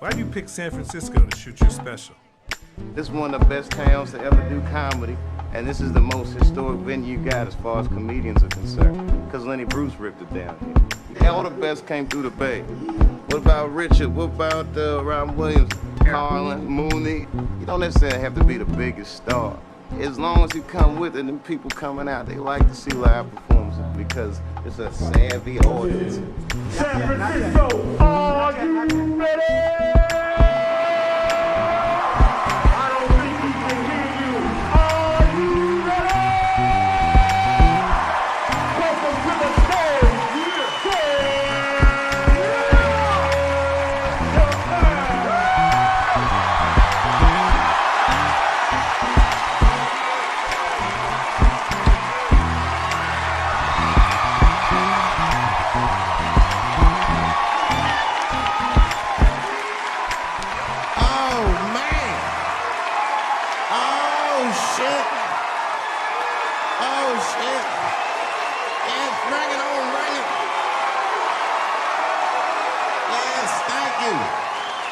Why'd you pick San Francisco to shoot your special? This is one of the best towns to ever do comedy, and this is the most historic venue you got as far as comedians are concerned, because Lenny Bruce ripped it down here. All the best came through the Bay. What about Richard? What about Robin Williams, Carlin, Mooney? You don't necessarily have to be the biggest star. As long as you come with it, and people coming out, they like to see live performances because it's a savvy audience. San Francisco, are you ready? I don't think we can hear you. Are you ready? Welcome to the stage.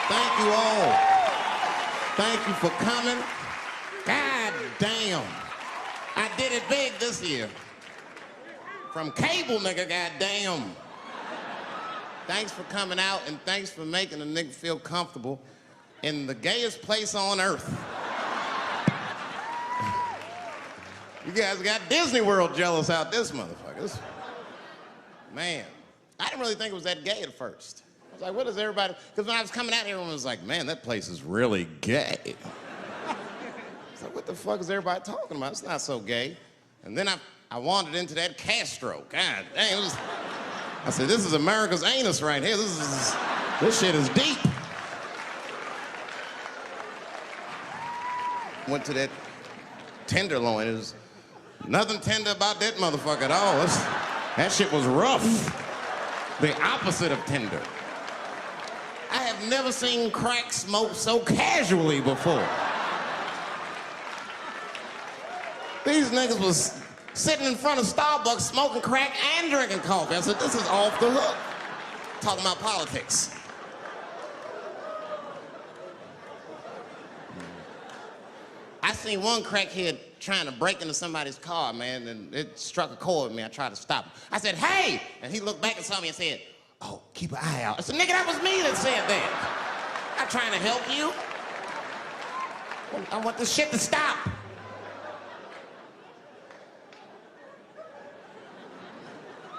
Thank you all. Thank you for coming. God damn. I did it big this year. From cable, nigga, goddamn. Thanks for coming out, and thanks for making a nigga feel comfortable in the gayest place on earth. You guys got Disney World jealous out this motherfucker. Man, I didn't really think it was that gay at first. I was like, what is everybody? Because when I was coming out here, everyone was like, man, that place is really gay. So what the fuck is everybody talking about? It's not so gay. And then I wandered into that Castro. God dang, I said, this is America's anus right here. This shit is deep. Went to that Tenderloin. It was nothing tender about that motherfucker at all. That shit was rough. The opposite of tender. I have never seen crack smoked so casually before. These niggas was sitting in front of Starbucks smoking crack and drinking coffee. I said, this is off the hook. Talking about politics. I seen one crackhead trying to break into somebody's car, man, and it struck a chord with me. I tried to stop him. I said, hey! And he looked back and saw me and said, oh, keep an eye out. I said, nigga, that was me that said that. I'm not trying to help you. I want this shit to stop.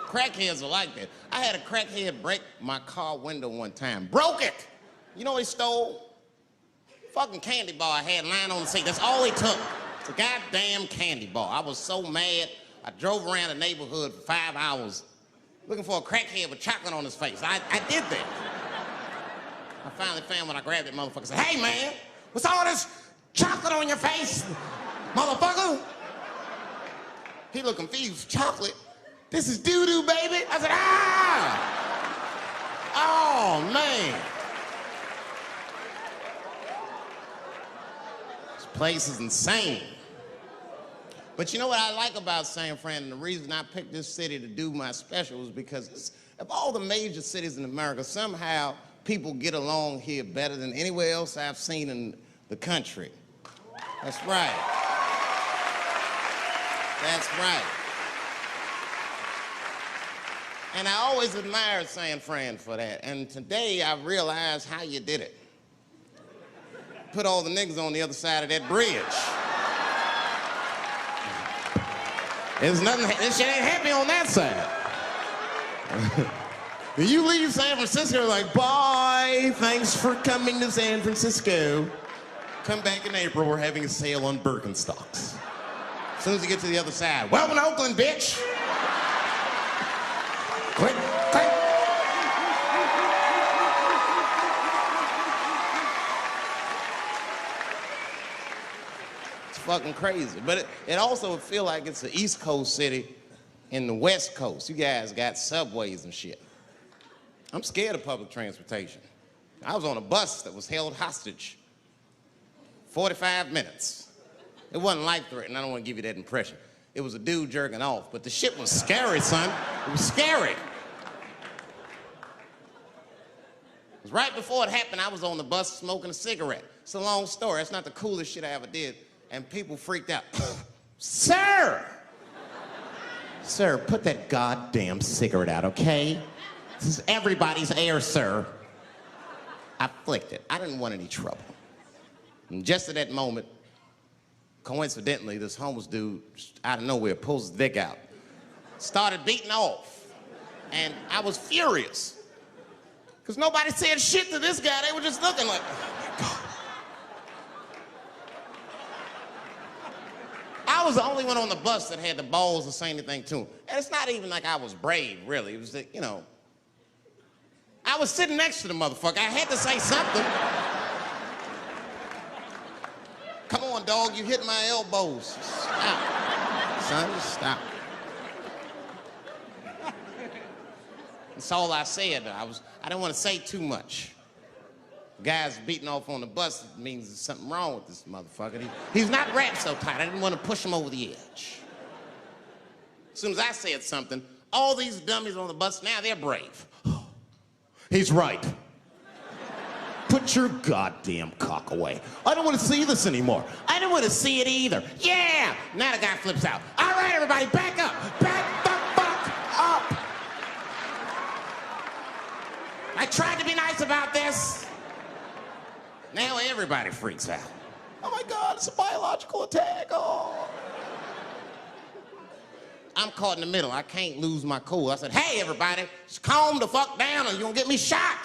Crackheads are like that. I had a crackhead break my car window one time. Broke it! You know what he stole? Fucking candy bar I had lying on the seat. That's all he took. It's a goddamn candy bar. I was so mad. I drove around the neighborhood for 5 hours looking for a crackhead with chocolate on his face. I did that. I finally found when I grabbed that motherfucker and said, hey man, what's all this chocolate on your face, motherfucker? He looked confused. Chocolate? This is doo-doo, baby. I said, ah! Oh, man. This place is insane. But you know what I like about San Fran, and the reason I picked this city to do my special is because of all the major cities in America, somehow people get along here better than anywhere else I've seen in the country. That's right. That's right. And I always admired San Fran for that. And today I realized how you did it. Put all the niggas on the other side of that bridge. There's nothing, this shit ain't happy on that side. You leave San Francisco like, bye, thanks for coming to San Francisco. Come back in April, we're having a sale on Birkenstocks. As soon as you get to the other side, welcome to Oakland, bitch. Click, click. It's fucking crazy. But it also would feel like it's an East Coast city in the West Coast. You guys got subways and shit. I'm scared of public transportation. I was on a bus that was held hostage 45 minutes. It wasn't life-threatening. I don't want to give you that impression. It was a dude jerking off, but the shit was scary, son. It was scary. 'Cause right before it happened, I was on the bus smoking a cigarette. It's a long story. It's not the coolest shit I ever did. And people freaked out. Sir! Sir, put that goddamn cigarette out, okay? This is everybody's air, sir. I flicked it. I didn't want any trouble. And just at that moment, coincidentally, this homeless dude, out of nowhere, pulls his dick out. Started beating off. And I was furious. Because nobody said shit to this guy. They were just looking like, oh my God. I was the only one on the bus that had the balls to say anything to him. And it's not even like I was brave, really. It was that, you know, I was sitting next to the motherfucker. I had to say something. Come on, dog, you hit my elbows. Stop. Son, just stop. That's all I said. I didn't want to say too much. Guys beating off on the bus means there's something wrong with this motherfucker. He's not wrapped so tight. I didn't want to push him over the edge. As soon as I said something, all these dummies on the bus, now they're brave. He's right. Put your goddamn cock away. I don't want to see this anymore. I don't want to see it either. Yeah! Now the guy flips out. All right, everybody, back up. Back the fuck up. I tried to be nice about this. Now everybody freaks out. Oh my God, it's a biological attack. Oh. I'm caught in the middle. I can't lose my cool. I said, hey, everybody, just calm the fuck down or you're gonna get me shot.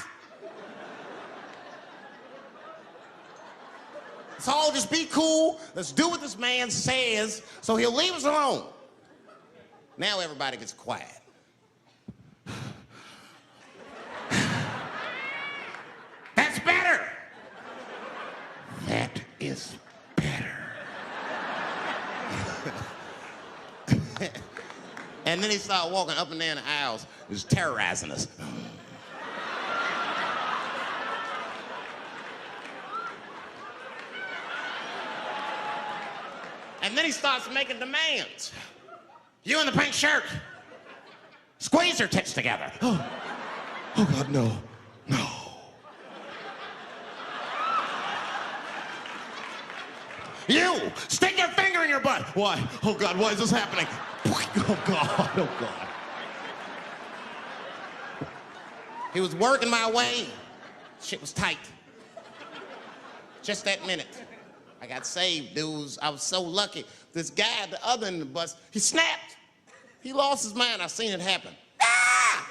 Let's all just be cool. Let's do what this man says so he'll leave us alone. Now everybody gets quiet. That's better. That is better. And then he started walking up and down the aisles. He was terrorizing us. And then he starts making demands. You in the pink shirt, squeeze your tits together. Oh God, no, no. You, stick your finger in your butt. Why? Oh God, why is this happening? Oh God, oh God. He was working my way. Shit was tight. Just that minute. I got saved, dudes. I was so lucky. This guy at the other end of the bus, he snapped. He lost his mind. I seen it happen. Ah!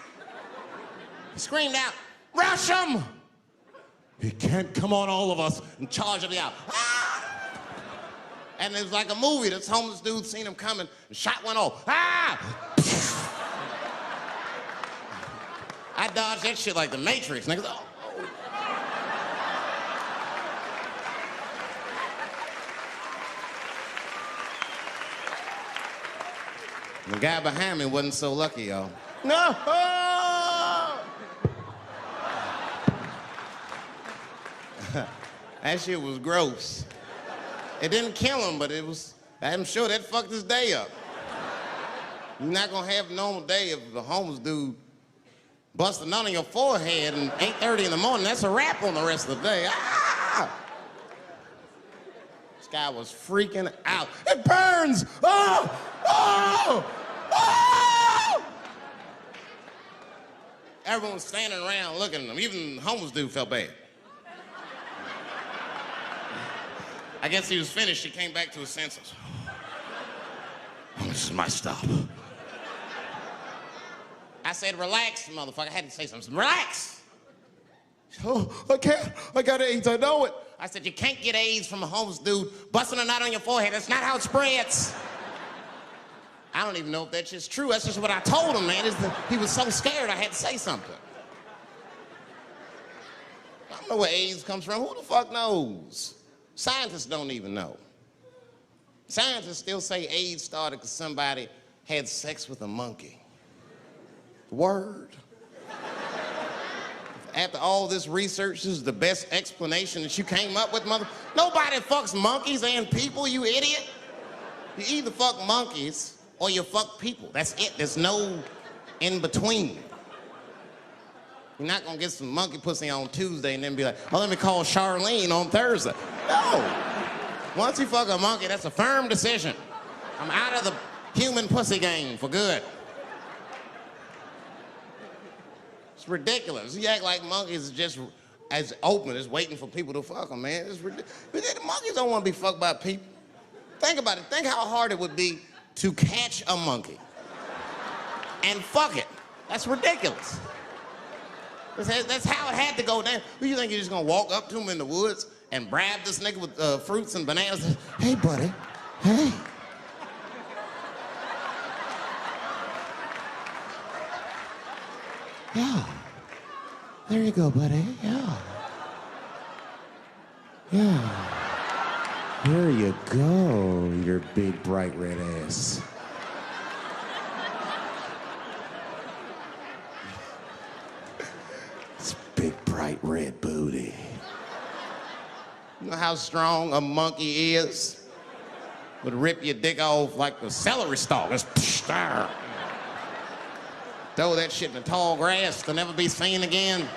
He screamed out, rush him! He can't come on all of us and charge him out. Ah! And it was like a movie. This homeless dude seen him coming and shot one off. Ah! I dodged that shit like the Matrix. Niggas, oh. The guy behind me wasn't so lucky, y'all. No! That shit was gross. It didn't kill him, but it was, I'm sure that fucked his day up. You're not gonna have a normal day if the homeless dude busts a nut on your forehead and 8:30 in the morning. That's a wrap on the rest of the day. Ah! This guy was freaking out. It burns! Oh! Oh! Oh! Everyone was standing around looking at him. Even the homeless dude felt bad. I guess he was finished. He came back to his senses. Oh, this is my stop. I said, relax, motherfucker. I had to say something. Relax. Oh, I can't. I got AIDS. I know it. I said, you can't get AIDS from a homeless dude busting a nut on your forehead. That's not how it spreads. I don't even know if that's just true. That's just what I told him, man. He was so scared I had to say something. I don't know where AIDS comes from. Who the fuck knows? Scientists don't even know. Scientists still say AIDS started because somebody had sex with a monkey. Word. After all this research, this is the best explanation that you came up with, mother. Nobody fucks monkeys and people, you idiot. You either fuck monkeys or you fuck people. That's it. There's no in between. You're not gonna get some monkey pussy on Tuesday and then be like, oh, let me call Charlene on Thursday. No. Once you fuck a monkey, that's a firm decision. I'm out of the human pussy game for good. It's ridiculous. You act like monkeys are just as open as waiting for people to fuck them, man. It's ridiculous. The monkeys don't want to be fucked by people. Think about it. Think how hard it would be to catch a monkey and fuck it. That's ridiculous. That's how it had to go down. Who you think you're just gonna walk up to him in the woods and brab this nigga with fruits and bananas? Hey, buddy. Hey. Yeah. There you go, buddy. Yeah. Yeah. There you go, your big, bright red ass. It's big, bright red booty. You know how strong a monkey is? Would rip your dick off like a celery stalk. Just throw that shit in the tall grass to never be seen again.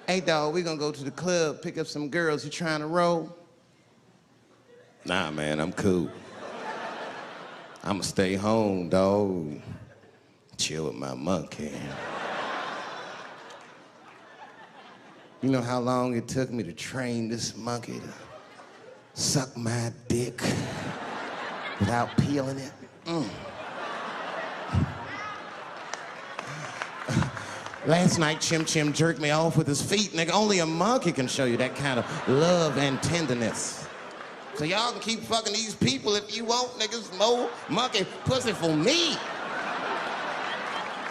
Hey, dog, we gonna go to the club, pick up some girls. You trying to roll? Nah, man, I'm cool. I'ma stay home, dog. Chill with my monkey. You know how long it took me to train this monkey to suck my dick without peeling it? Last night, Chim jerked me off with his feet. Nigga, only a monkey can show you that kind of love and tenderness. So y'all can keep fucking these people if you want, niggas. More monkey pussy for me.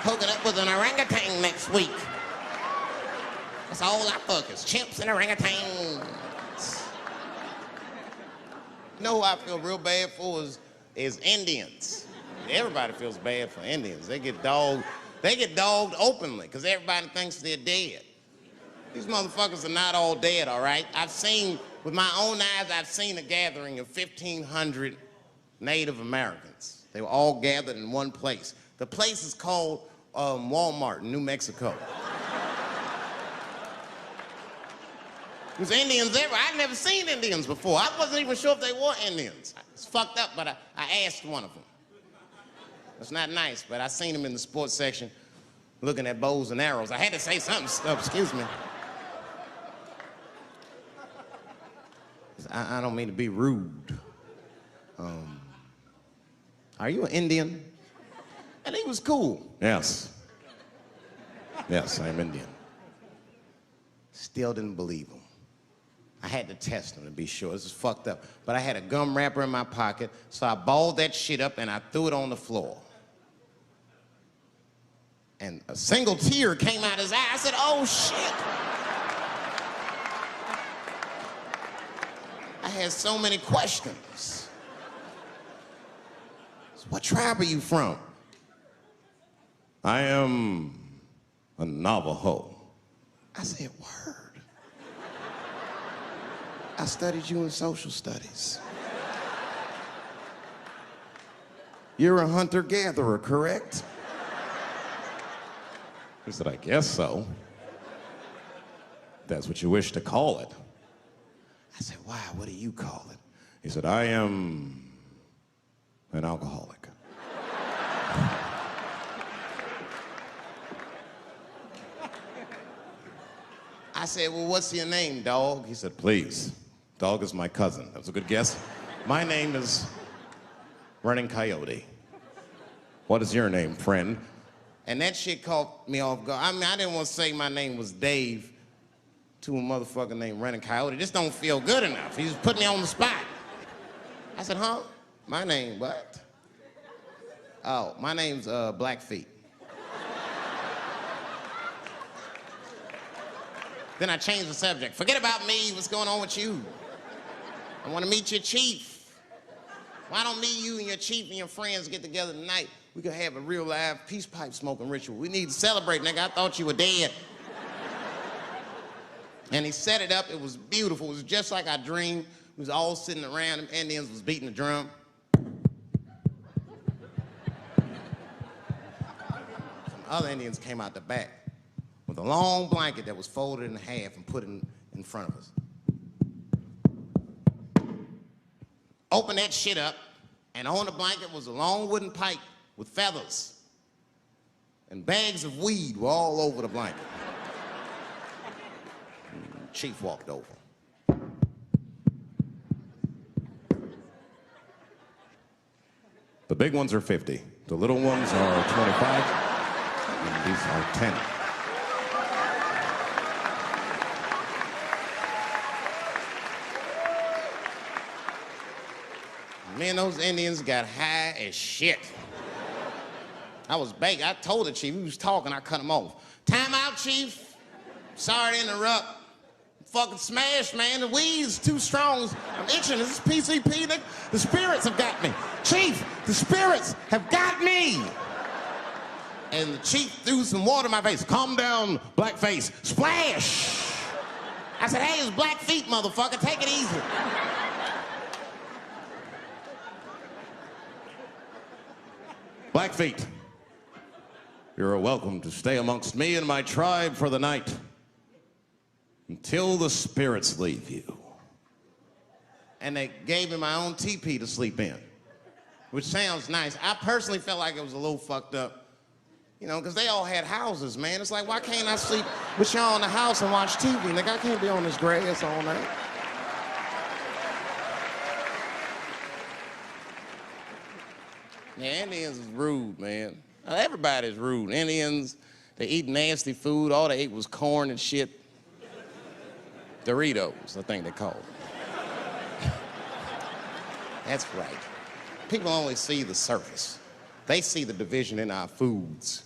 Hooking up with an orangutan next week. That's all I fuck is chimps and orangutans. You know who I feel real bad for is Indians. Everybody feels bad for Indians. They get dogged openly because everybody thinks they're dead. These motherfuckers are not all dead, all right? I've seen, with my own eyes, I've seen a gathering of 1,500 Native Americans. They were all gathered in one place. The place is called Walmart in New Mexico. There's Indians everywhere. I'd never seen Indians before. I wasn't even sure if they were Indians. It's fucked up, but I asked one of them. It's not nice, but I seen him in the sports section looking at bows and arrows. I had to say something. Excuse me. I don't mean to be rude. Are you an Indian? And he was cool. Yes. Yes, I'm Indian. Still didn't believe him. I had to test him to be sure. This is fucked up. But I had a gum wrapper in my pocket, so I balled that shit up and I threw it on the floor. And a single tear came out his eye. I said, oh, shit. I had so many questions. So what tribe are you from? I am a Navajo. I said, word. I studied you in social studies. You're a hunter-gatherer, correct? He said, I guess so. That's what you wish to call it. I said, why? What do you call it? He said, I am an alcoholic. I said, well, what's your name, dog? He said, please. Dog is my cousin. That was a good guess. My name is Running Coyote. What is your name, friend? And that shit caught me off guard. I mean, I didn't want to say my name was Dave to a motherfucker named Running Coyote. This don't feel good enough. He just put me on the spot. I said, huh? My name, what? Oh, my name's Blackfeet. Then I changed the subject. Forget about me. What's going on with you? I want to meet your chief. Why don't me, you, and your chief and your friends get together tonight? We could have a real live peace pipe smoking ritual. We need to celebrate, nigga. I thought you were dead. And he set it up. It was beautiful. It was just like I dreamed. We was all sitting around. Them Indians was beating the drum. other Indians came out the back with a long blanket that was folded in half and put in front of us. Opened that shit up, and on the blanket was a long wooden pipe with feathers. And bags of weed were all over the blanket. Chief walked over. The big ones are 50. The little ones are 25. And these are 10. Me and those Indians got high as shit. I was baked. I told the chief, he was talking, I cut him off. Time out, chief. Sorry to interrupt. Fucking smashed, man. The weed's too strong. I'm itching. This is PCP. The spirits have got me. Chief, the spirits have got me. And the chief threw some water in my face. Calm down, blackface. Splash. I said, hey, it's black feet, motherfucker. Take it easy. Blackfeet, you're welcome to stay amongst me and my tribe for the night until the spirits leave you. And they gave me my own teepee to sleep in, which sounds nice. I personally felt like it was a little fucked up, you know, because they all had houses, man. It's like, why can't I sleep with y'all in the house and watch TV? Nigga, I can't be on this grass all night. Yeah, Indians is rude, man. Everybody's rude. Indians, they eat nasty food. All they ate was corn and shit. Doritos, I think they call it. That's right. People only see the surface. They see the division in our foods.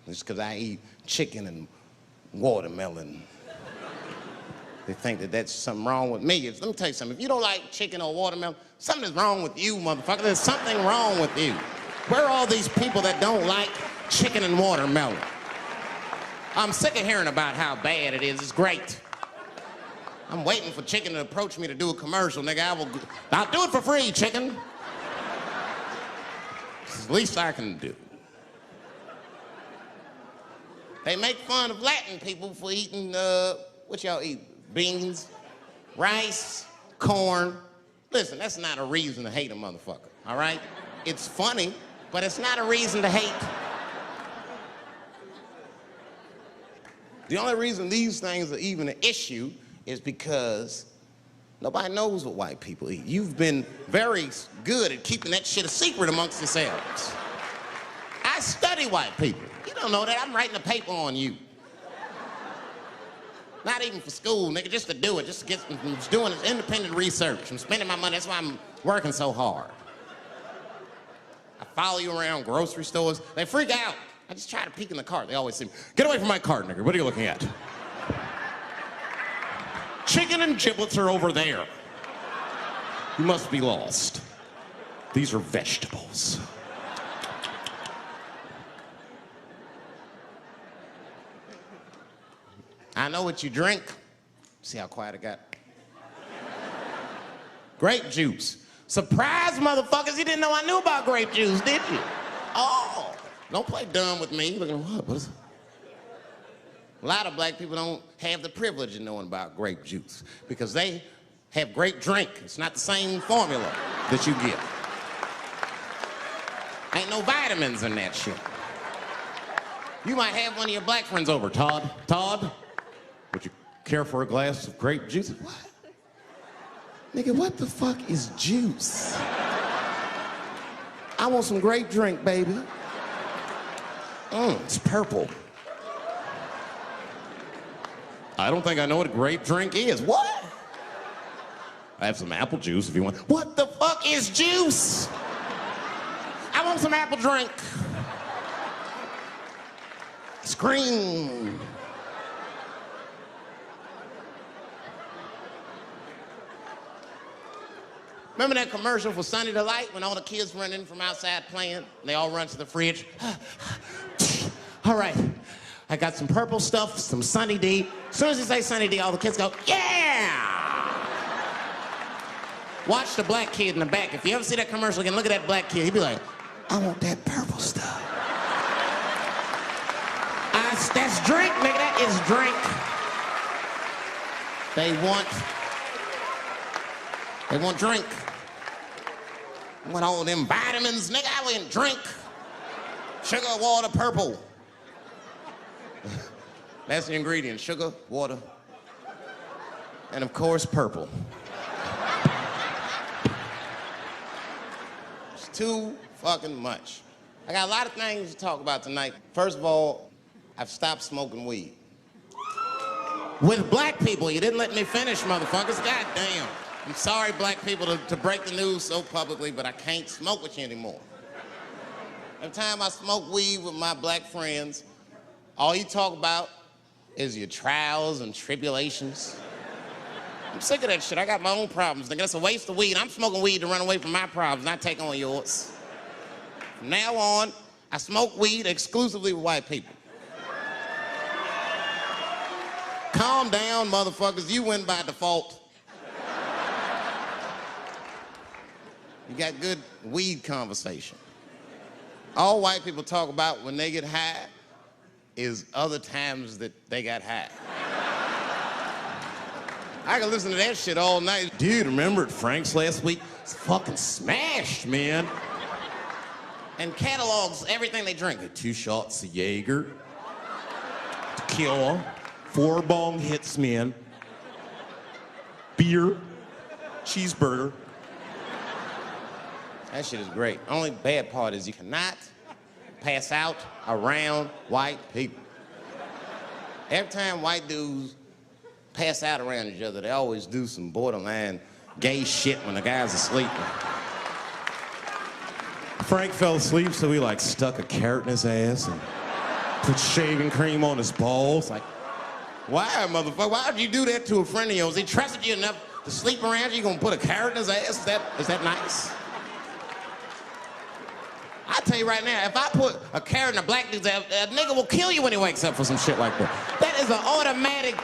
Just because I eat chicken and watermelon. They think that that's something wrong with me. Let me tell you something. If you don't like chicken or watermelon, something is wrong with you, motherfucker. There's something wrong with you. Where are all these people that don't like chicken and watermelon? I'm sick of hearing about how bad it is. It's great. I'm waiting for chicken to approach me to do a commercial, nigga. I'll do it for free, chicken. It's the least I can do. They make fun of Latin people for eating, what y'all eat? Beans, rice, corn. Listen, that's not a reason to hate a motherfucker, all right? It's funny, but it's not a reason to hate. The only reason these things are even an issue is because nobody knows what white people eat. You've been very good at keeping that shit a secret amongst yourselves. I study white people. You don't know that. I'm writing a paper on you. Not even for school, nigga, just to do it, just to get, I'm just doing this independent research. I'm spending my money, that's why I'm working so hard. I follow you around grocery stores. They freak out. I just try to peek in the cart. They always say, get away from my cart, nigga. What are you looking at? Chicken and giblets are over there. You must be lost. These are vegetables. I know what you drink. See how quiet I got? Grape juice. Surprise, motherfuckers, you didn't know I knew about grape juice, did you? Oh, don't play dumb with me. Look at what is it? A lot of black people don't have the privilege of knowing about grape juice because they have grape drink. It's not the same formula that you get. Ain't no vitamins in that shit. You might have one of your black friends over. Todd, would you care for a glass of grape juice? What? Nigga, what the fuck is juice? I want some grape drink, baby. It's purple. I don't think I know what a grape drink is. What? I have some apple juice if you want. What the fuck is juice? I want some apple drink. Scream. Remember that commercial for Sunny Delight when all the kids run in from outside playing? And they all run to the fridge. All right, I got some purple stuff, some Sunny D. As soon as you say Sunny D, all the kids go, yeah! Watch the black kid in the back. If you ever see that commercial again, look at that black kid. He'd be like, I want that purple stuff. That's drink, nigga. That is drink. They want drink. I want all them vitamins, nigga. I want drink. Sugar, water, purple. That's the ingredient. Sugar, water, and of course, purple. It's too fucking much. I got a lot of things to talk about tonight. First of all, I've stopped smoking weed. With black people, you didn't let me finish, motherfuckers. God damn. I'm sorry, black people, to break the news so publicly, but I can't smoke with you anymore. Every time I smoke weed with my black friends, all you talk about is your trials and tribulations. I'm sick of that shit. I got my own problems. Nigga, that's a waste of weed. I'm smoking weed to run away from my problems, not take on yours. From now on, I smoke weed exclusively with white people. Calm down, motherfuckers. You win by default. You got good weed conversation. All white people talk about when they get high is other times that they got high. I can listen to that shit all night. Dude, remember at Frank's last week? It's fucking smashed, man. And catalogs everything they drink. 2 shots of Jaeger, tequila, 4 bong hits, man, beer, cheeseburger. That shit is great. Only bad part is you cannot pass out around white people. Every time white dudes pass out around each other, they always do some borderline gay shit when the guy's asleep. Frank fell asleep, so he like stuck a carrot in his ass and put shaving cream on his balls. Like, why, motherfucker? Why would you do that to a friend of yours? He trusted you enough to sleep around you. You gonna put a carrot in his ass? Is that nice? I tell you right now, if I put a carrot in a black dude's ass, a nigga will kill you when he wakes up for some shit like that. That is an automatic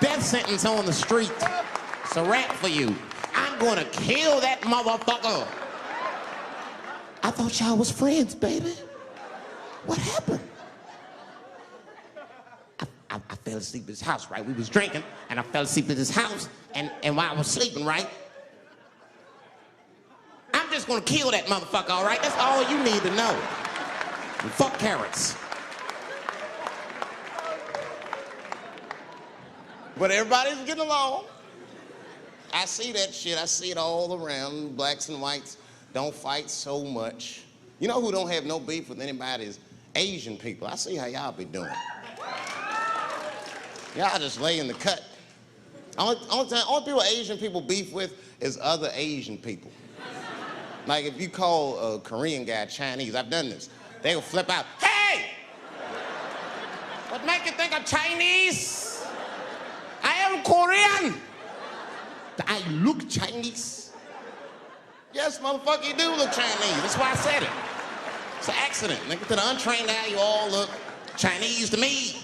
death sentence on the street. It's a rap for you. I'm gonna kill that motherfucker. I thought y'all was friends, baby. What happened? I fell asleep at his house, right? We was drinking, and I fell asleep at his house, and while I was sleeping, right? I'm just gonna kill that motherfucker, all right? That's all you need to know. And fuck carrots. But everybody's getting along. I see that shit. I see it all around. Blacks and whites don't fight so much. You know who don't have no beef with anybody is Asian people. I see how y'all be doing. Y'all just lay in the cut. Only people Asian people beef with is other Asian people. Like if you call a Korean guy Chinese, I've done this. They'll flip out, hey! What make you think I'm Chinese? I am Korean. I look Chinese. Yes, motherfucker, you do look Chinese. That's why I said it. It's an accident. Nigga, to the untrained eye, you all look Chinese to me.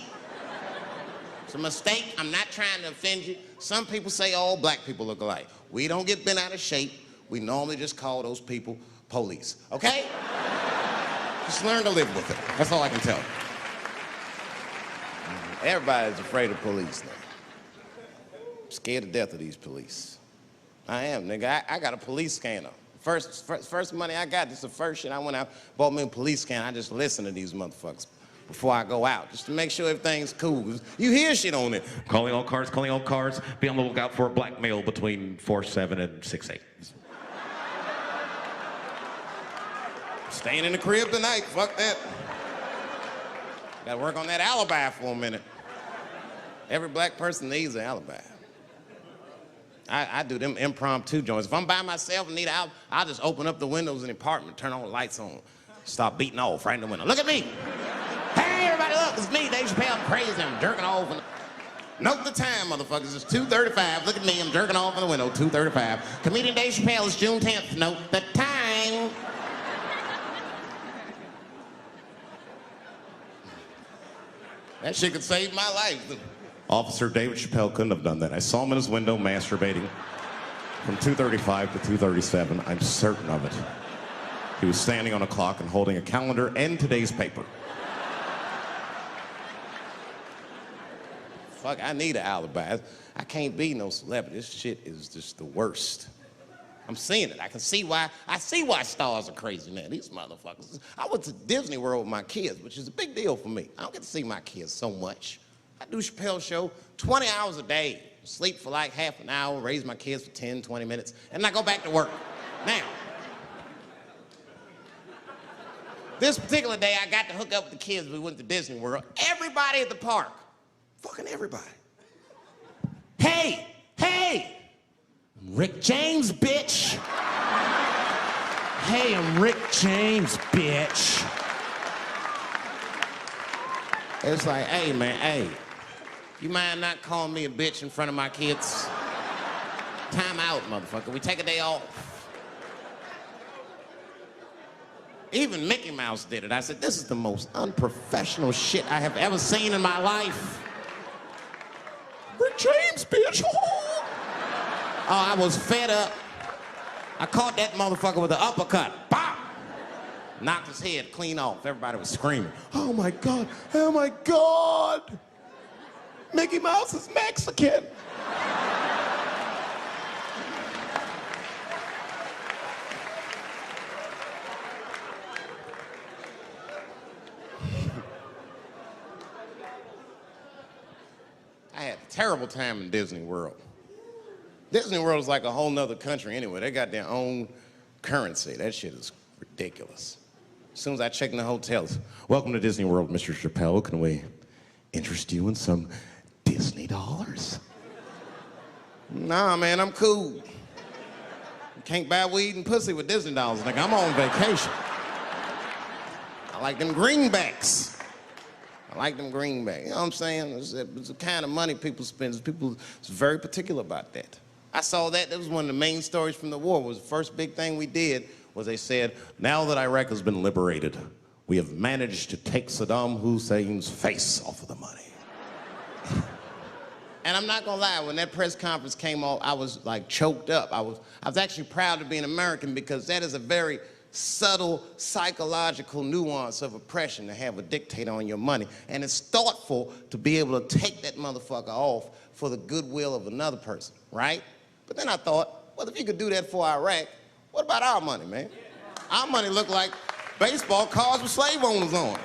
It's a mistake. I'm not trying to offend you. Some people say all black people look alike. We don't get bent out of shape. We normally just call those people police, okay? Just learn to live with it. That's all I can tell you. Everybody's afraid of police now. I'm scared to death of these police. I am, nigga. I got a police scanner. First money I got, this is the first shit I went out, bought me a police scanner. I just listen to these motherfuckers before I go out, just to make sure everything's cool. You hear shit on it. Calling all cars, be on the lookout for a black male between 4'7" and 6'8". Staying in the crib tonight, fuck that. Gotta work on that alibi for a minute. Every black person needs an alibi. I do them impromptu joints. If I'm by myself and need an alibi, I'll just open up the windows in the apartment, turn all the lights on, start beating off right in the window. Look at me. Hey, everybody, look, it's me, Dave Chappelle. I'm crazy, I'm jerking off. Note the time, motherfuckers. It's 2:35. Look at me, I'm jerking off in the window, 2:35. Comedian Dave Chappelle is June 10th. Note the time. That shit could save my life. Officer David Chappelle couldn't have done that. I saw him in his window masturbating from 2:35 to 2:37. I'm certain of it. He was standing on a clock and holding a calendar and today's paper. fuck, I need an alibi. I can't be no celebrity. This shit is just the worst. I'm seeing it. I see why stars are crazy, man. These motherfuckers. I went to Disney World with my kids, which is a big deal for me. I don't get to see my kids so much. I do Chappelle show 20 hours a day, sleep for like half an hour, raise my kids for 10, 20 minutes, and I go back to work. Now, this particular day, I got to hook up with the kids. We went to Disney World. Everybody at the park, fucking everybody. Hey, I'm Rick James, bitch. Hey, I'm Rick James, bitch. It's like, hey, man, hey, you mind not calling me a bitch in front of my kids? Time out, motherfucker. We take a day off. Even Mickey Mouse did it. I said, this is the most unprofessional shit I have ever seen in my life. Rick James, bitch. Oh, I was fed up. I caught that motherfucker with an uppercut. Bop! Knocked his head clean off. Everybody was screaming. Oh my God, oh my God. Mickey Mouse is Mexican. I had a terrible time in Disney World. Disney World is like a whole nother country anyway. They got their own currency. That shit is ridiculous. As soon as I check in the hotels, welcome to Disney World, Mr. Chappelle. Can we interest you in some Disney dollars? Nah, man, I'm cool. You can't buy weed and pussy with Disney dollars. Like, I'm on vacation. I like them greenbacks. I like them greenbacks. You know what I'm saying? It's the kind of money people spend. People is very particular about that. I saw that. That was one of the main stories from the war. Was the first big thing we did was they said, now that Iraq has been liberated, we have managed to take Saddam Hussein's face off of the money. And I'm not gonna lie, when that press conference came off, I was like choked up. I was actually proud to be an American because that is a very subtle psychological nuance of oppression to have a dictator on your money. And it's thoughtful to be able to take that motherfucker off for the goodwill of another person, right? But then I thought, well, if you could do that for Iraq, what about our money, man? Our money looked like baseball cards with slave owners on.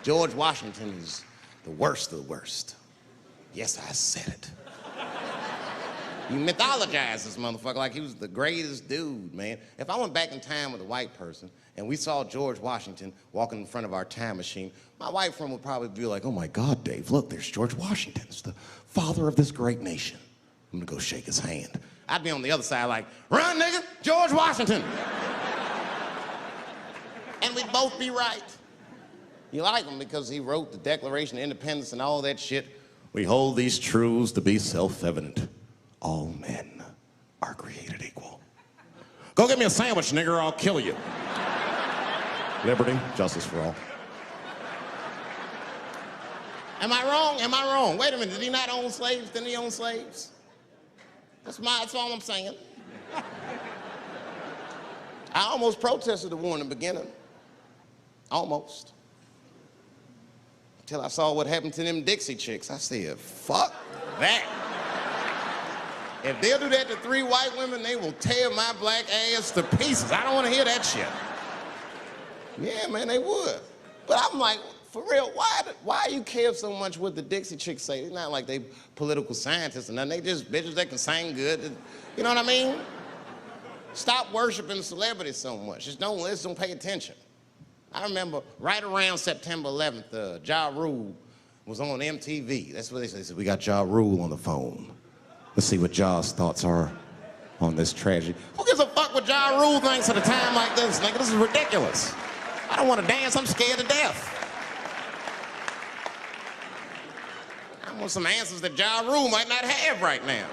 George Washington is the worst of the worst. Yes, I said it. You mythologize this motherfucker like he was the greatest dude, man. If I went back in time with a white person and we saw George Washington walking in front of our time machine, my white friend would probably be like, oh my God, Dave, look, there's George Washington. It's the father of this great nation. I'm gonna go shake his hand. I'd be on the other side like, run, nigga, George Washington. And we'd both be right. You like him because he wrote the Declaration of Independence and all that shit. We hold these truths to be self-evident. All men are created equal. Go get me a sandwich, nigger, or I'll kill you. Liberty, justice for all. Am I wrong? Am I wrong? Wait a minute, did he not own slaves? Didn't he own slaves? That's all I'm saying. I almost protested the war in the beginning. Almost. Until I saw what happened to them Dixie chicks. I said, fuck that. If they'll do that to 3 white women, they will tear my black ass to pieces. I don't want to hear that shit. Yeah, man, they would. But I'm like, for real, why you care so much what the Dixie chicks say? It's not like they political scientists or nothing. They just bitches that can sing good. You know what I mean? Stop worshiping celebrities so much. Just don't listen, don't pay attention. I remember right around September 11th, Ja Rule was on MTV. That's what they said. They said, we got Ja Rule on the phone. Let's see what Ja's thoughts are on this tragedy. Who gives a fuck what Ja Rule thinks at a time like this, nigga? This is ridiculous. I don't want to dance, I'm scared to death. I want some answers that Ja Rule might not have right now.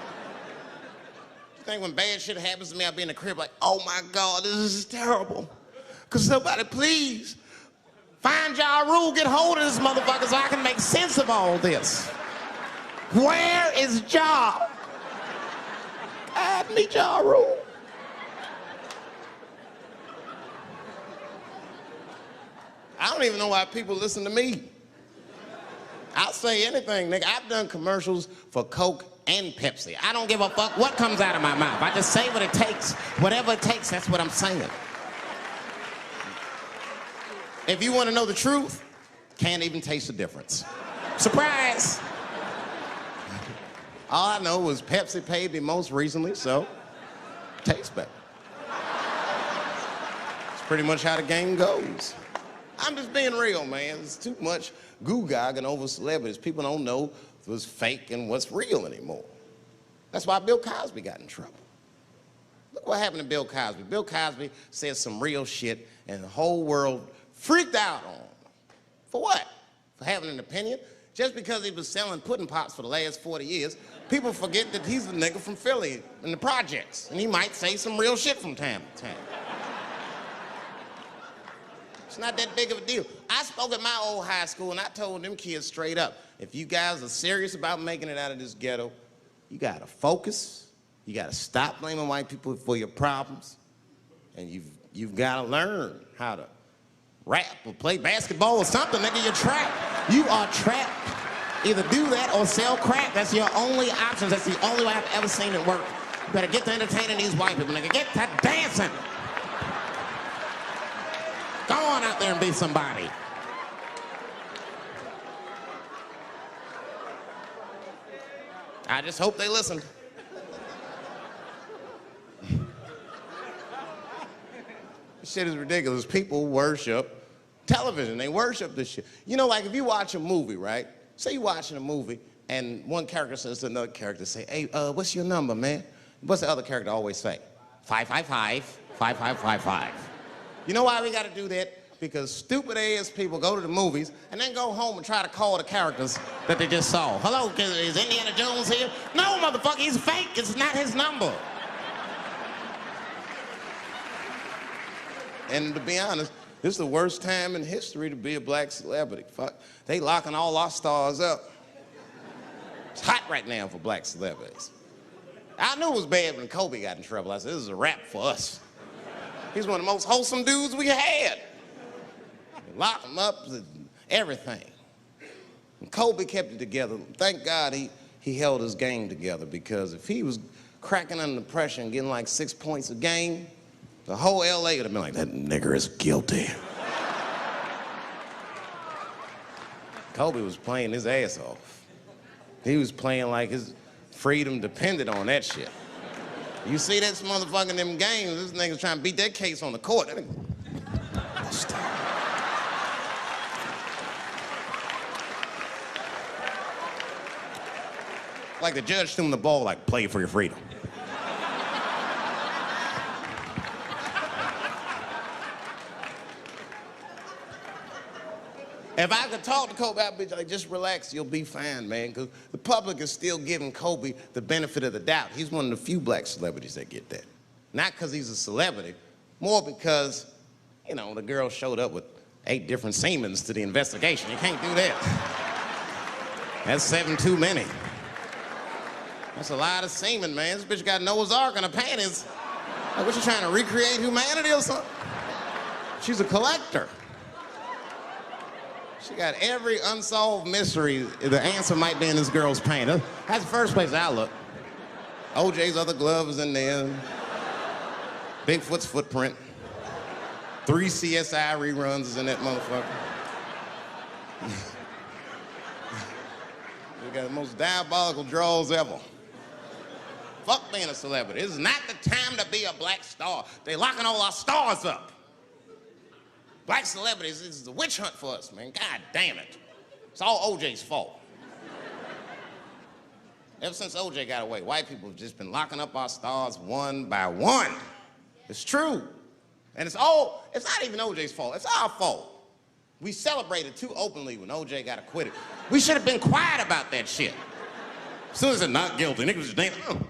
You think when bad shit happens to me, I'll be in the crib like, oh my God, this is terrible. Could somebody please find Ja Rule, get hold of this motherfucker so I can make sense of all this. Where is Ja? God, me Ja Rule. I don't even know why people listen to me. I'll say anything, nigga. I've done commercials for Coke and Pepsi. I don't give a fuck what comes out of my mouth. I just say what it takes. Whatever it takes, that's what I'm saying. If you want to know the truth, can't even taste the difference. Surprise! All I know was Pepsi paid me most recently, so tastes better. It's pretty much how the game goes. I'm just being real, man. There's too much goo-gagging over celebrities. People don't know what's fake and what's real anymore. That's why Bill Cosby got in trouble. Look what happened to Bill Cosby. Bill Cosby said some real shit, and the whole world freaked out on him. For what? For having an opinion? Just because he was selling pudding pops for the last 40 years, people forget that he's a nigga from Philly in the projects, and he might say some real shit from time to time. It's not that big of a deal. I spoke at my old high school, and I told them kids straight up, if you guys are serious about making it out of this ghetto, you gotta focus, you gotta stop blaming white people for your problems, and you've gotta learn how to rap or play basketball or something, nigga. You're trapped. You are trapped. Either do that or sell crack. That's your only options. That's the only way I've ever seen it work. You better get to entertaining these white people, nigga. Get to dancing. Go on out there and be somebody. I just hope they listen. This shit is ridiculous. People worship television. They worship this shit. You know, like if you watch a movie, right? Say you're watching a movie and one character says to another character, say, hey, what's your number, man? What's the other character always say? 555, 5555. You know why we gotta do that? Because stupid ass people go to the movies and then go home and try to call the characters that they just saw. Hello, is Indiana Jones here? No, motherfucker, he's fake. It's not his number. And to be honest, this is the worst time in history to be a black celebrity. Fuck, they locking all our stars up. It's hot right now for black celebrities. I knew it was bad when Kobe got in trouble. I said, this is a wrap for us. He's one of the most wholesome dudes we had. They locked him up, everything. And Kobe kept it together. Thank God he held his game together, because if he was cracking under pressure and getting like 6 points a game, the whole LA would have been like, that nigger is guilty. Kobe was playing his ass off. He was playing like his freedom depended on that shit. You see this motherfucker in them games, this nigga's trying to beat that case on the court. That nigga... Like the judge threw him the ball, like, play for your freedom. If I could talk to Kobe, I'd be like, just relax, you'll be fine, man, because the public is still giving Kobe the benefit of the doubt. He's one of the few black celebrities that get that. Not because he's a celebrity, more because, you know, the girl showed up with 8 different semens to the investigation. You can't do that. That's 7 too many. That's a lot of semen, man. This bitch got Noah's Ark in her panties. Like, what, you trying to recreate humanity or something? She's a collector. She got every unsolved mystery. The answer might be in this girl's paint. That's the first place I look. OJ's other glove is in there. Bigfoot's footprint. 3 CSI reruns is in that motherfucker. We got the most diabolical draws ever. Fuck being a celebrity. This is not the time to be a black star. They locking all our stars up. Black celebrities, this is a witch hunt for us, man. God damn it. It's all OJ's fault. Ever since OJ got away, white people have just been locking up our stars one by one. It's true. And it's not even OJ's fault, it's our fault. We celebrated too openly when OJ got acquitted. We should have been quiet about that shit. As soon as it's not guilty, niggas just dancing.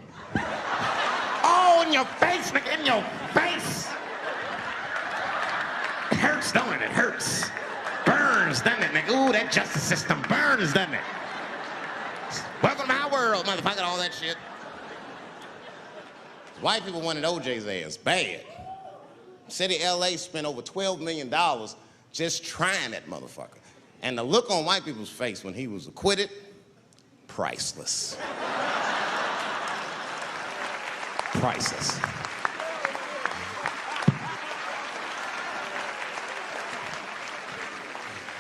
Oh, in your face, nigga, in your face. It hurts, don't it? It hurts. Burns, doesn't it, nigga? Ooh, that justice system burns, doesn't it? Welcome to my world, motherfucker, all that shit. White people wanted OJ's ass bad. City of LA spent over $12 million just trying that motherfucker. And the look on white people's face when he was acquitted, priceless. Priceless.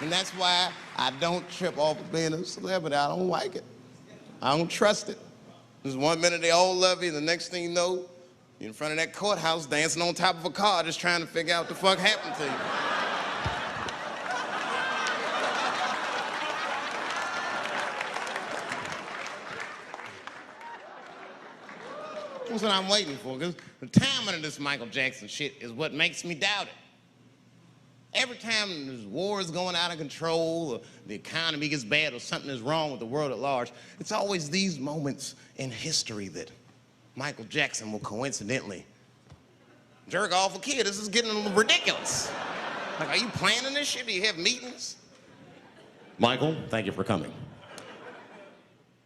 And that's why I don't trip off of being a celebrity. I don't like it. I don't trust it. There's 1 minute they all love you, and the next thing you know, you're in front of that courthouse dancing on top of a car just trying to figure out what the fuck happened to you. That's what I'm waiting for, because the timing of this Michael Jackson shit is what makes me doubt it. Every time this war is going out of control, or the economy gets bad, or something is wrong with the world at large, it's always these moments in history that Michael Jackson will coincidentally jerk off a kid. This is getting ridiculous. Like, are you planning this shit? Do you have meetings? Michael, thank you for coming.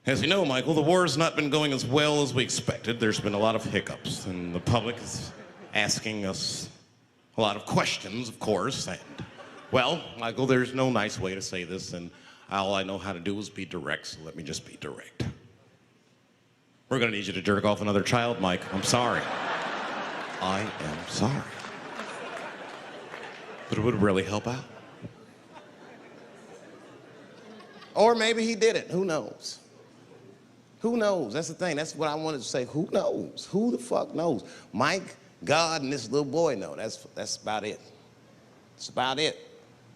As you know, Michael, the war has not been going as well as we expected. There's been a lot of hiccups, and the public is asking us a lot of questions, of course, and, well, Michael, there's no nice way to say this, and all I know how to do is be direct, so let me just be direct. We're gonna need you to jerk off another child, Mike. I'm sorry. I am sorry. But it would really help out. Or maybe he did it. Who knows? Who knows? That's the thing. That's what I wanted to say. Who knows? Who the fuck knows? Mike, God, and this little boy know. That's about it. That's about it.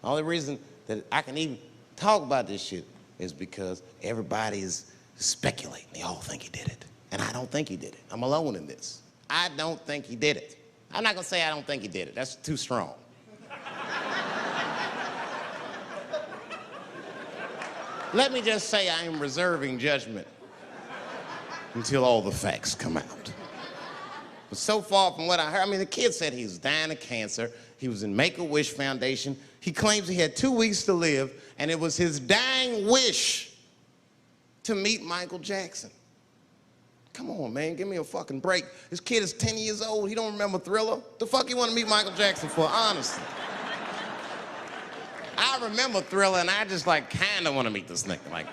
The only reason that I can even talk about this shit is because everybody is speculating. They all think he did it. And I don't think he did it. I'm alone in this. I don't think he did it. I'm not gonna say I don't think he did it. That's too strong. Let me just say I am reserving judgment until all the facts come out. But so far from what I heard, I mean, the kid said he was dying of cancer. He was in Make-A-Wish Foundation. He claims he had 2 weeks to live, and it was his dying wish to meet Michael Jackson. Come on, man, give me a fucking break. This kid is 10 years old. He don't remember Thriller. The fuck you want to meet Michael Jackson for, honestly? I remember Thriller, and I just, like, kind of want to meet this nigga. Like,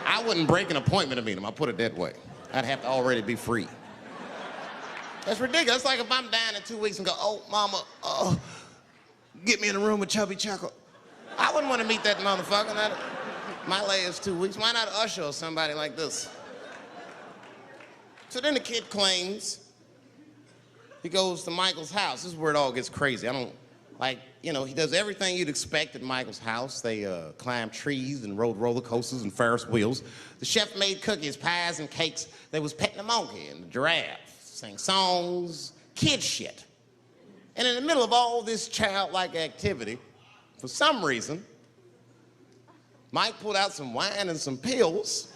I wouldn't break an appointment to meet him. I'll put it that way. I'd have to already be free. That's ridiculous. It's like if I'm dying in 2 weeks and go, oh, mama, get me in a room with Chubby Chuckle. I wouldn't want to meet that motherfucker. My last 2 weeks. Why not Usher or somebody like this? So then the kid claims he goes to Michael's house. This is where it all gets crazy. I don't, like, you know, he does everything you'd expect at Michael's house. They climb trees and rode roller coasters and Ferris wheels. The chef made cookies, pies, and cakes. They was petting the monkey and the giraffe, sang songs, kid shit. And in the middle of all this childlike activity, for some reason, Mike pulled out some wine and some pills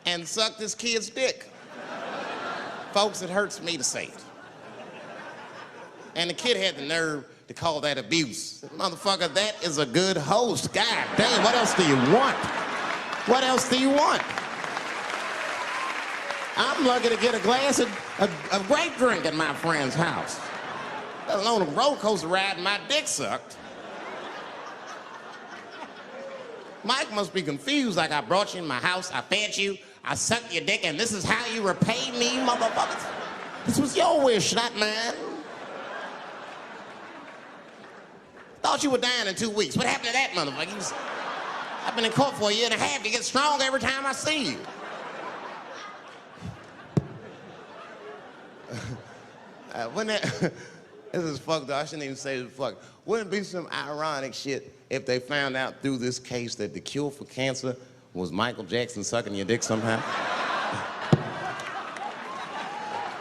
and sucked his kid's dick. Folks, it hurts me to say it. And the kid had the nerve to call that abuse. Motherfucker, that is a good host. God damn, what else do you want? What else do you want? I'm lucky to get a glass of grape drink at my friend's house. Let alone a roller coaster ride and my dick sucked. Mike must be confused, like I brought you in my house, I fed you, I sucked your dick, and this is how you repay me, motherfuckers? This was your wish, not mine. Thought you were dying in 2 weeks. What happened to that motherfucker? I've been in court for 1.5 years. You get stronger every time I see you. This is fucked up. I shouldn't even say this fuck. Wouldn't it be some ironic shit if they found out through this case that the cure for cancer was Michael Jackson sucking your dick somehow?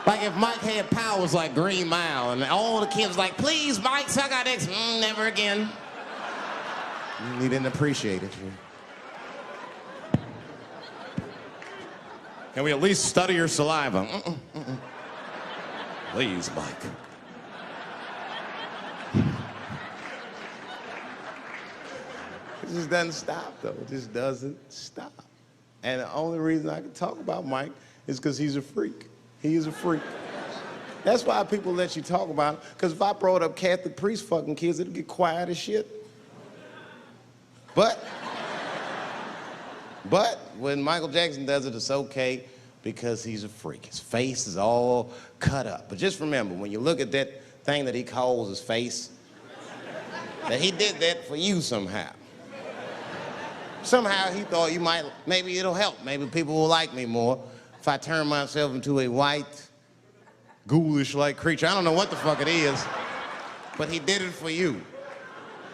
Like if Mike had powers like Green Mile and all the kids like, please, Mike, suck our dicks. Never again. He didn't appreciate it. Can we at least study your saliva? Please, Mike. It just doesn't stop, though. It just doesn't stop. And the only reason I can talk about Mike is because he's a freak. He is a freak. That's why people let you talk about it. Because if I brought up Catholic priest fucking kids, it'd get quiet as shit. But when Michael Jackson does it, it's okay because he's a freak. His face is all cut up. But just remember, when you look at that thing that he calls his face, that he did that for you somehow. Somehow he thought you might, maybe it'll help. Maybe people will like me more if I turn myself into a white, ghoulish-like creature. I don't know what the fuck it is, but he did it for you.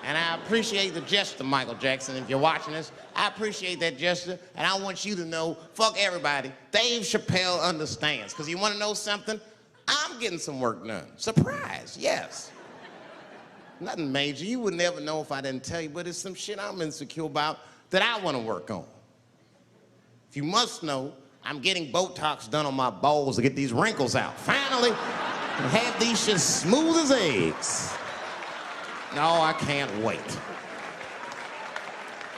And I appreciate the gesture, Michael Jackson. If you're watching this, I appreciate that gesture, and I want you to know, fuck everybody, Dave Chappelle understands. Because you want to know something? I'm getting some work done. Surprise, yes. Nothing major. You would never know if I didn't tell you, but it's some shit I'm insecure about that I want to work on. If you must know, I'm getting Botox done on my balls to get these wrinkles out. Finally, have these shits smooth as eggs. No, I can't wait.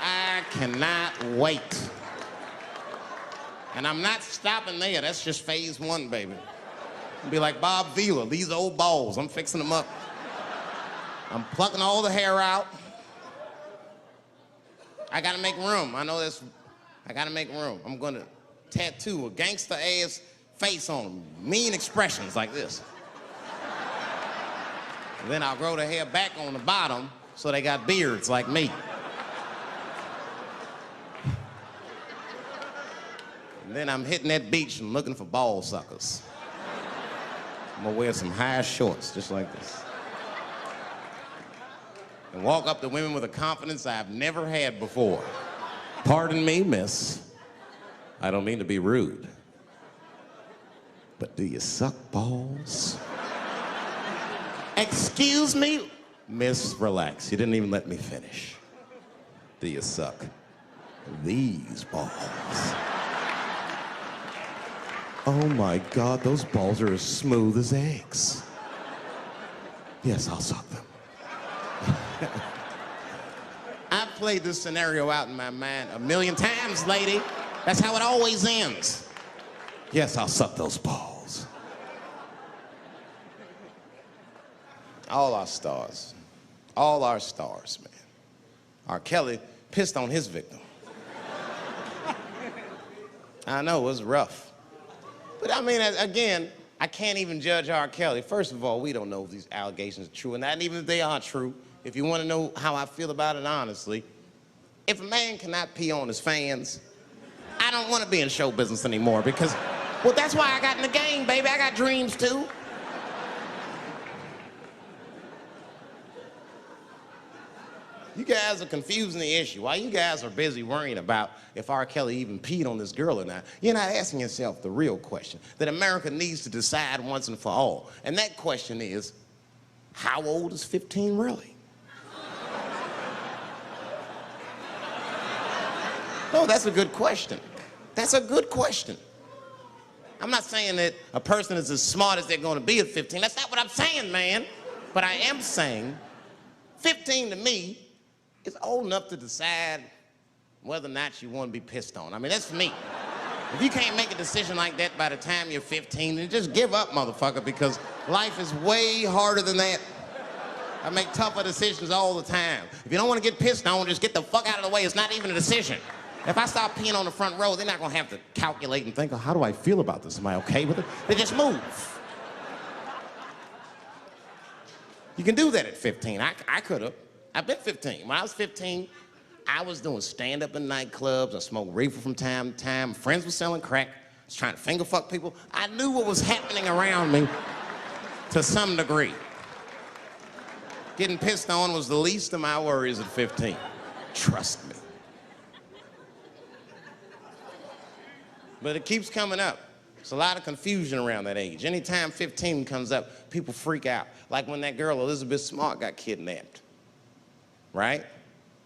I cannot wait. And I'm not stopping there. That's just phase one, baby. I'll be like Bob Vila, these old balls, I'm fixing them up. I'm plucking all the hair out. I gotta make room. I know this. I gotta make room. I'm gonna tattoo a gangster ass face on them. Mean expressions like this. And then I'll grow the hair back on the bottom so they got beards like me. And then I'm hitting that beach and looking for ball suckers. I'm gonna wear some high shorts just like this. And walk up to women with a confidence I've never had before. Pardon me, miss. I don't mean to be rude. But do you suck balls? Excuse me? Miss, relax. You didn't even let me finish. Do you suck these balls? Oh my God, those balls are as smooth as eggs. Yes, I'll suck them. I've played this scenario out in my mind a million times, lady. That's how it always ends. Yes, I'll suck those balls. All our stars, man. R. Kelly pissed on his victim. I know, it was rough. But I mean, again, I can't even judge R. Kelly. First of all, we don't know if these allegations are true, and not even if they are true. If you want to know how I feel about it honestly, if a man cannot pee on his fans, I don't want to be in show business anymore because, well, that's why I got in the game, baby. I got dreams too. You guys are confusing the issue. While you guys are busy worrying about if R. Kelly even peed on this girl or not, you're not asking yourself the real question that America needs to decide once and for all. And that question is, how old is 15 really? No, that's a good question. That's a good question. I'm not saying that a person is as smart as they're going to be at 15. That's not what I'm saying, man. But I am saying 15 to me is old enough to decide whether or not you want to be pissed on. I mean, that's for me. If you can't make a decision like that by the time you're 15, then just give up, motherfucker, because life is way harder than that. I make tougher decisions all the time. If you don't want to get pissed on, just get the fuck out of the way. It's not even a decision. If I start peeing on the front row, they're not gonna have to calculate and think, oh, how do I feel about this? Am I okay with it? They just move. You can do that at 15. I could have. I've been 15. When I was 15, I was doing stand-up in nightclubs. I smoked reefer from time to time. Friends were selling crack. I was trying to finger fuck people. I knew what was happening around me to some degree. Getting pissed on was the least of my worries at 15. Trust me. But it keeps coming up. There's a lot of confusion around that age. Anytime 15 comes up, people freak out. Like when that girl, Elizabeth Smart, got kidnapped. Right?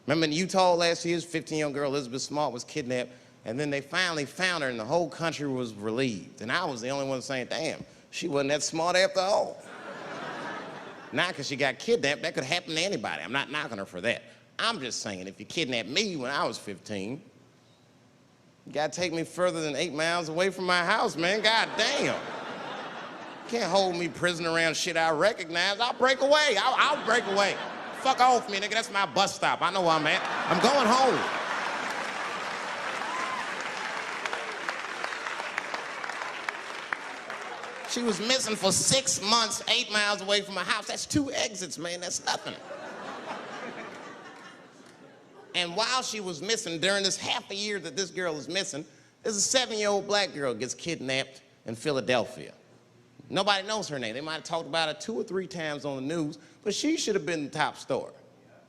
Remember in Utah last year, 15-year-old girl, Elizabeth Smart, was kidnapped, and then they finally found her, and the whole country was relieved. And I was the only one saying, damn, she wasn't that smart after all. Now, because she got kidnapped, that could happen to anybody. I'm not knocking her for that. I'm just saying, if you kidnapped me when I was 15, you gotta take me further than 8 miles away from my house, man. God damn. Can't hold me prisoner around shit I recognize. I'll break away. I'll break away. Fuck off me, nigga. That's my bus stop. I know where I'm at. I'm going home. She was missing for 6 months, 8 miles away from my house. That's 2 exits, man. That's nothing. And while she was missing, during this half a year that this girl is missing, there's a 7-year-old black girl gets kidnapped in Philadelphia. Nobody knows her name. They might have talked about it 2 or 3 times on the news, but she should have been the top story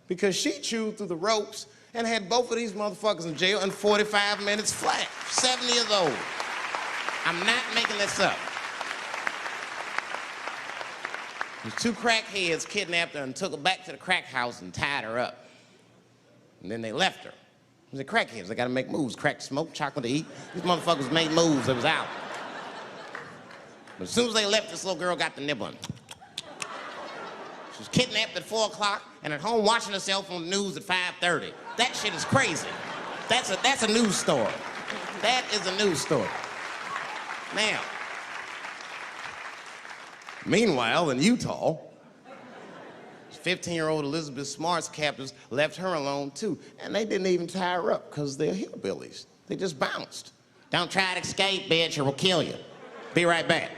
because she chewed through the ropes and had both of these motherfuckers in jail in 45 minutes flat. 7 years old. I'm not making this up. These 2 crackheads kidnapped her and took her back to the crack house and tied her up. And then they left her. They're crackheads. They gotta make moves. Crack to smoke, chocolate to eat. These motherfuckers made moves. It was out. But as soon as they left, this little girl got the nibbling. She was kidnapped at 4 o'clock and at home watching herself on the news at 5:30. That shit is crazy. That's a news story. That is a news story. Now, meanwhile, in Utah, 15-year-old Elizabeth Smart's captors left her alone too, and they didn't even tie her up because they're hillbillies. They just bounced. Don't try to escape, bitch, or we'll kill you. Be right back.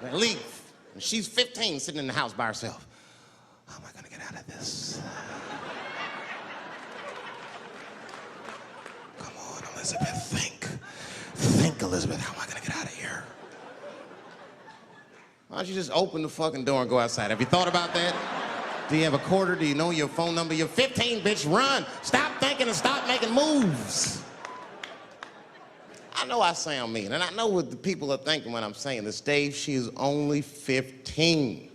They leave. And she's 15, sitting in the house by herself. How am I gonna get out of this? Come on, Elizabeth, think. Think, Elizabeth, how am I gonna get out of here? Why don't you just open the fucking door and go outside? Have you thought about that? Do you have a quarter? Do you know your phone number? You're 15, bitch, run. Stop thinking and stop making moves. I know I sound mean, and I know what the people are thinking when I'm saying this. Dave, she is only 15.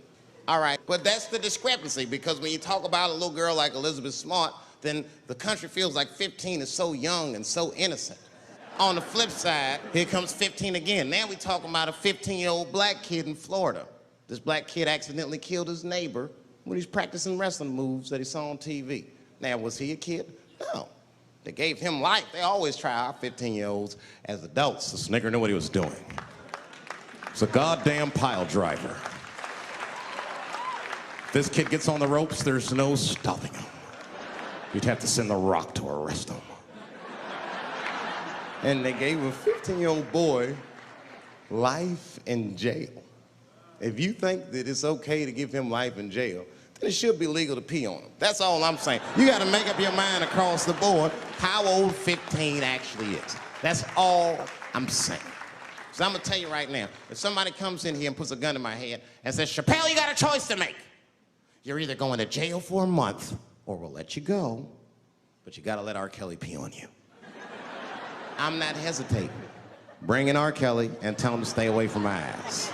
All right, but that's the discrepancy, because when you talk about a little girl like Elizabeth Smart, then the country feels like 15 is so young and so innocent. On the flip side, here comes 15 again. Now we talking about a 15-year-old black kid in Florida. This black kid accidentally killed his neighbor when he's practicing wrestling moves that he saw on TV. Now, was he a kid? No. They gave him life. They always try our 15-year-olds as adults. The snigger knew what he was doing. It's a goddamn pile driver. If this kid gets on the ropes, there's no stopping him. You'd have to send the Rock to arrest him. And they gave a 15-year-old boy life in jail. If you think that it's okay to give him life in jail, then it should be legal to pee on him. That's all I'm saying. You got to make up your mind across the board how old 15 actually is. That's all I'm saying. So I'm going to tell you right now, if somebody comes in here and puts a gun in my head and says, Chappelle, you got a choice to make. You're either going to jail for a month or we'll let you go, but you got to let R. Kelly pee on you. I'm not hesitating. Bring in R. Kelly and tell him to stay away from my ass.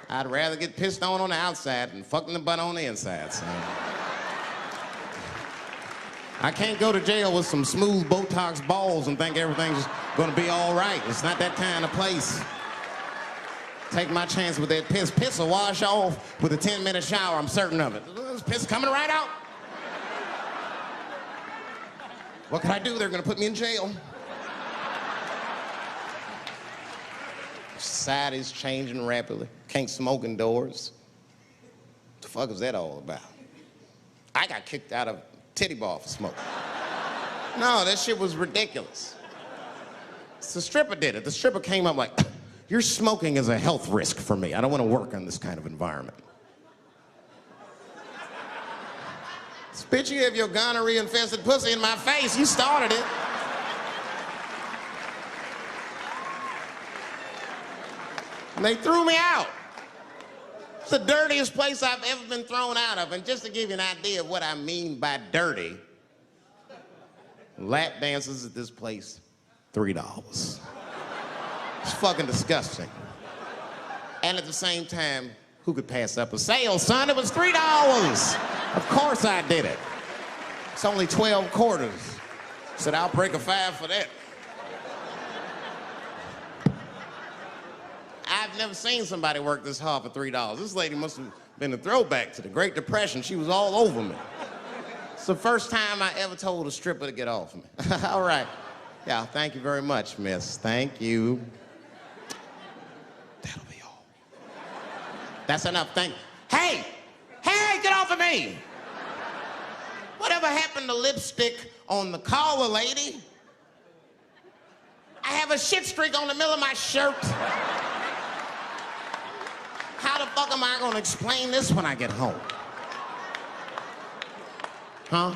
I'd rather get pissed on the outside than fucking the butt on the inside, son. I can't go to jail with some smooth Botox balls and think everything's gonna be all right. It's not that kind of place. Take my chance with that piss. Piss will wash off with a 10-minute shower, I'm certain of it. This piss coming right out. What can I do? They're gonna put me in jail. Society's changing rapidly. Can't smoke indoors. What the fuck is that all about? I got kicked out of titty bar for smoking. No, that shit was ridiculous. The stripper did it. The stripper came up like, your smoking is a health risk for me. I don't want to work in this kind of environment. Bitch, you have your gonorrhea-infested pussy in my face. You started it. And they threw me out. It's the dirtiest place I've ever been thrown out of. And just to give you an idea of what I mean by dirty, lap dances at this place, $3. It's fucking disgusting. And at the same time, who could pass up a sale, son? It was $3. Of course I did it. It's only 12 quarters. Said, I'll break a 5 for that. I've never seen somebody work this hard for $3. This lady must have been a throwback to the Great Depression. She was all over me. It's the first time I ever told a stripper to get off me. All right. Yeah, thank you very much, miss. Thank you. That's enough. Hey! Hey, get off of me! Whatever happened to lipstick on the collar, lady? I have a shit streak on the middle of my shirt. How the fuck am I gonna explain this when I get home? Huh?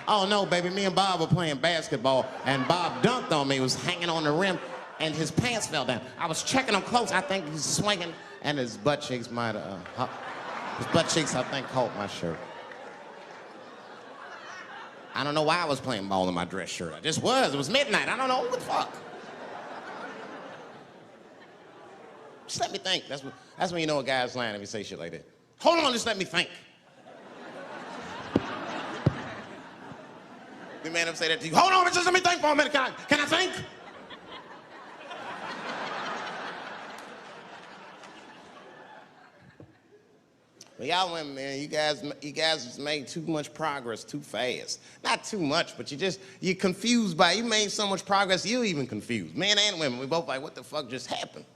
Oh no, baby, me and Bob were playing basketball and Bob dunked on me, was hanging on the rim and his pants fell down. I was checking him close, I think he's swinging and his butt cheeks might have, his butt cheeks I think caught my shirt. I don't know why I was playing ball in my dress shirt. I just was, it was midnight, I don't know, what the fuck? Just let me think, that's when you know a guy's lying if he say shit like that. Hold on, just let me think. The man ever say that to you? Hold on, just let me think for a minute. Can I think? Well, y'all women, man, you guys just made too much progress too fast. Not too much, but you're confused by it. You made so much progress, you're even confused. Men and women, we both like, what the fuck just happened?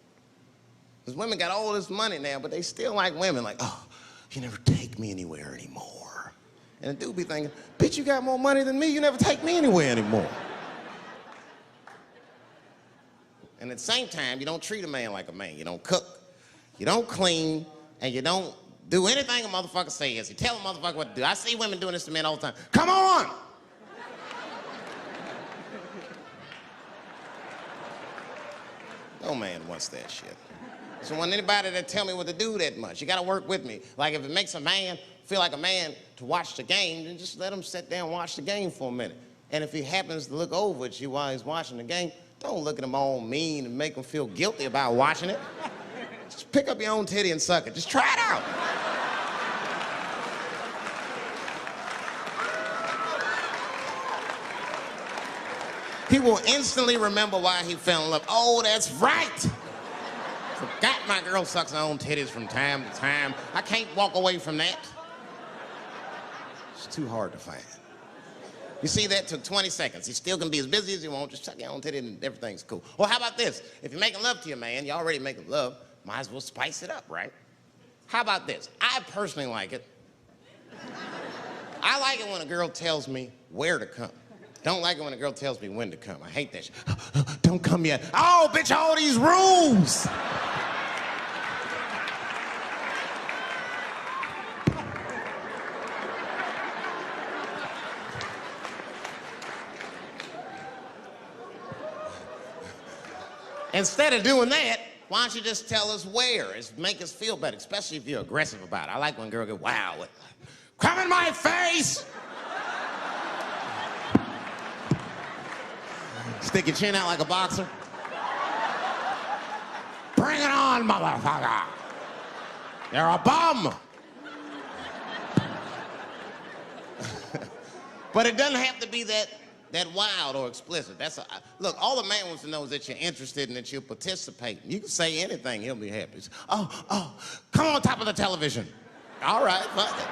Because women got all this money now, but they still like women, like, oh, you never take me anywhere anymore. And the dude be thinking, bitch, you got more money than me, you never take me anywhere anymore. And at the same time, you don't treat a man like a man. You don't cook, you don't clean, and you don't do anything a motherfucker says. You tell a motherfucker what to do. I see women doing this to men all the time. Come on! No man wants that shit. So want anybody that tell me what to do that much. You gotta work with me. Like if it makes a man feel like a man to watch the game, then just let him sit there and watch the game for a minute. And if he happens to look over at you while he's watching the game, don't look at him all mean and make him feel guilty about watching it. Just pick up your own titty and suck it. Just try it out. He will instantly remember why he fell in love. Oh, that's right. Forgot my girl sucks her own titties from time to time. I can't walk away from that. It's too hard to find. You see, that took 20 seconds. He still can be as busy as you want, just suck your own titty and everything's cool. Well, how about this? If you're making love to your man, you're already making love, might as well spice it up, right? How about this? I personally like it. I like it when a girl tells me where to come. Don't like it when a girl tells me when to come. I hate that shit. Don't come yet. Oh, bitch, all these rules. Instead of doing that, why don't you just tell us where? It's make us feel better, especially if you're aggressive about it. I like when a girl goes, wow, come in my face! Stick your chin out like a boxer. Bring it on, motherfucker! You're a bum! But it doesn't have to be that wild or explicit. Look, all the man wants to know is that you're interested and that you're participating. You can say anything, he'll be happy. Oh, come on top of the television. All right, fuck it.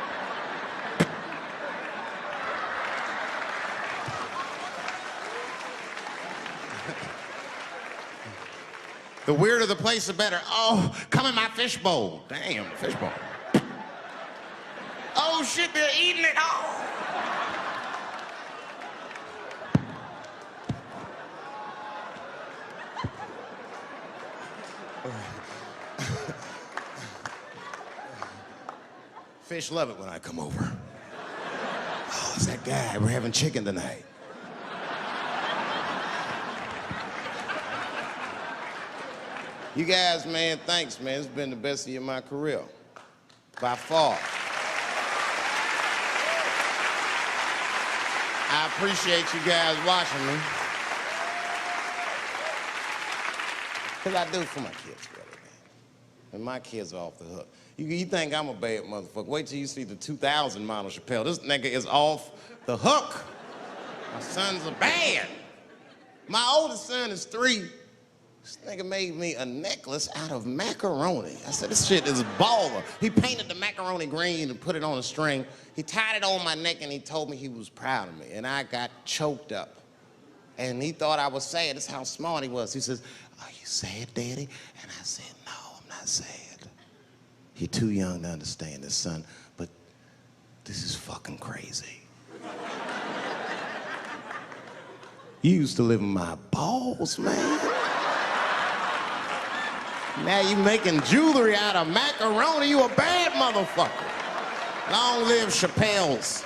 The weirder the place, the better. Oh, come in my fishbowl. Damn, fishbowl. Oh shit, they're eating it. Oh. Fish love it when I come over. Oh, it's that guy. We're having chicken tonight. You guys, man, thanks, man. It's been the best year of my career. By far. I appreciate you guys watching me. Because I do for my kids, really, man. And my kids are off the hook. You think I'm a bad motherfucker. Wait till you see the 2000 model Chappelle. This nigga is off the hook. My sons are bad. My oldest son is 3. This nigga made me a necklace out of macaroni. I said, this shit is baller. He painted the macaroni green and put it on a string. He tied it on my neck and he told me he was proud of me. And I got choked up. And he thought I was sad. That's how smart he was. He says, are you sad, Daddy? And I said, no, I'm not sad. You're too young to understand this, son, but this is fucking crazy. You used to live in my balls, man. Now you making jewelry out of macaroni. You a bad motherfucker. Long live Chappelle's.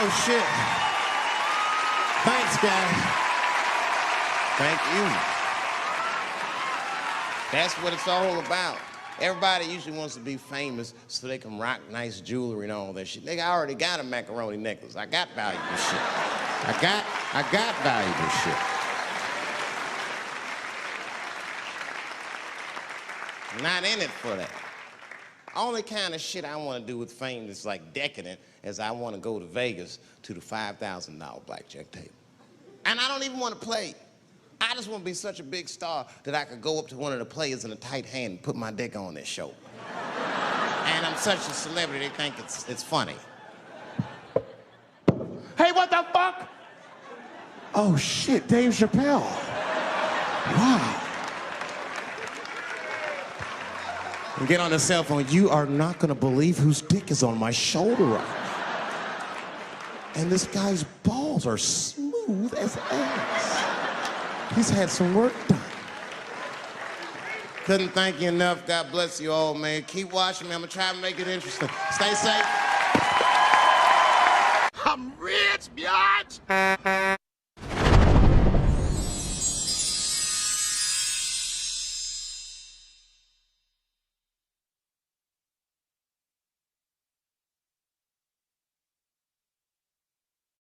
Oh, shit. Thanks, guys. Thank you. That's what it's all about. Everybody usually wants to be famous so they can rock nice jewelry and all that shit. Nigga, I already got a macaroni necklace. I got valuable shit. I got valuable shit. I'm not in it for that. Only kind of shit I want to do with fame that's like decadent is I want to go to Vegas to the $5,000 blackjack table. And I don't even want to play. I just want to be such a big star that I could go up to one of the players in a tight hand and put my dick on their show. And I'm such a celebrity, they think it's funny. Hey, what the fuck? Oh, shit, Dave Chappelle. Wow. Get on the cell phone. You are not gonna believe whose dick is on my shoulder right now. And this guy's balls are smooth as ass. He's had some work done. Couldn't thank you enough. God bless you all, man. Keep watching me. I'm gonna try to make it interesting. Stay safe.